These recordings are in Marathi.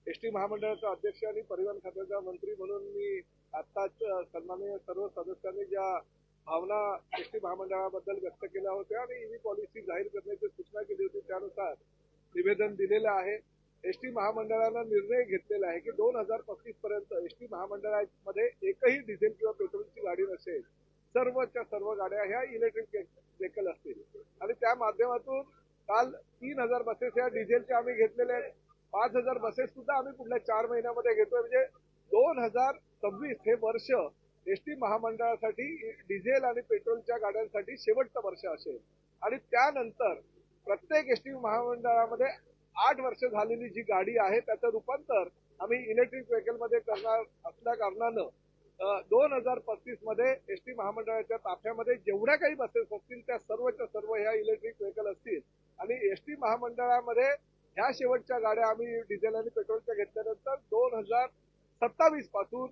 एसटी महामंडळाचा अध्यक्ष आणि परिवहन खात्याचा मंत्री म्हणून मी आत्ताच सन्माननीय सर्व सदस्यांनी ज्या भावना एसटी महामंडळाबद्दल व्यक्त केल्या होत्या आणि ईव्ही पॉलिसी जाहीर करण्याची सूचना केली होती त्यानुसार निवेदन दिलेलं आहे। एसटी महामंडळानं निर्णय घेतलेला आहे की 2035 पर्यंत एसटी महामंडळामध्ये एकही डिझेल किंवा पेट्रोलची गाडी नसेल। सर्वच्या सर्व गाड्या ह्या इलेक्ट्रिक व्हेकल असतील आणि त्या माध्यमातून काल 3000 बसेस या डिझेलच्या आम्ही घेतलेल्या आहेत। 5000 बसेस सुद्धा आम्ही पुढल्या 4 महिन्यामध्ये घेतोय। म्हणजे 2026 हे वर्ष एसटी महामंडळासाठी डिझेल आणि पेट्रोलच्या गाड्यांसाठी शेवटचं वर्ष असेल आणि त्यानंतर प्रत्येक एसटी महामंडळामध्ये 8 वर्ष झालेली जी गाडी आहे त्याचं रूपांतर आम्ही इलेक्ट्रिक व्हेकलमध्ये करणार असल्या कारणानं 2035 मध्ये एसटी महामंडळाच्या ताफ्यामध्ये जेवढ्या काही बसेस असतील त्या सर्वच्या सर्व ह्या इलेक्ट्रिक व्हेकल असतील आणि एसटी महामंडळामध्ये ह्या शेवटच्या गाड्या आम्ही डिझेल आणि पेट्रोलच्या घेतल्यानंतर 2027 पासून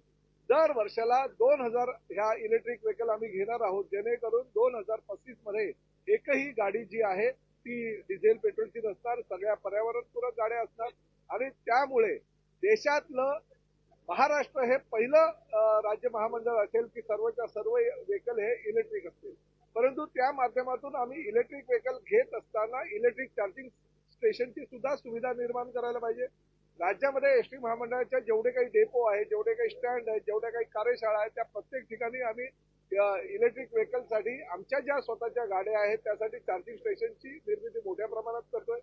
दर वर्षाला 2000 ह्या इलेक्ट्रिक व्हेकल आम्ही घेणार आहोत, जेणेकरून 2035 मध्ये एकही गाडी जी आहे ती डिझेल पेट्रोलची नसणार, सगळ्या पर्यावरणपूरक गाड्या असणार आणि त्यामुळे देशातलं महाराष्ट्र हे पहिलं राज्य महामंडळ असेल की सर्वच्या सर्व व्हेकल हे इलेक्ट्रिक असतील। परंतु त्या माध्यमातून आम्ही इलेक्ट्रिक व्हेकल घेत असताना इलेक्ट्रिक चार्जिंग स्टेशनची सुद्धा सुविधा निर्माण करायला पाहिजे। राज्यामध्ये एसटी महामंडळाच्या जेवढे काही डेपो आहे, जेवढे काही स्टँड आहेत, जेवढ्या काही कार्यशाळा आहेत त्या प्रत्येक ठिकाणी आम्ही इलेक्ट्रिक व्हेकलसाठी आमच्या ज्या स्वतःच्या गाड्या आहेत त्यासाठी चार्जिंग स्टेशनची निर्मिती मोठ्या प्रमाणात करतोय।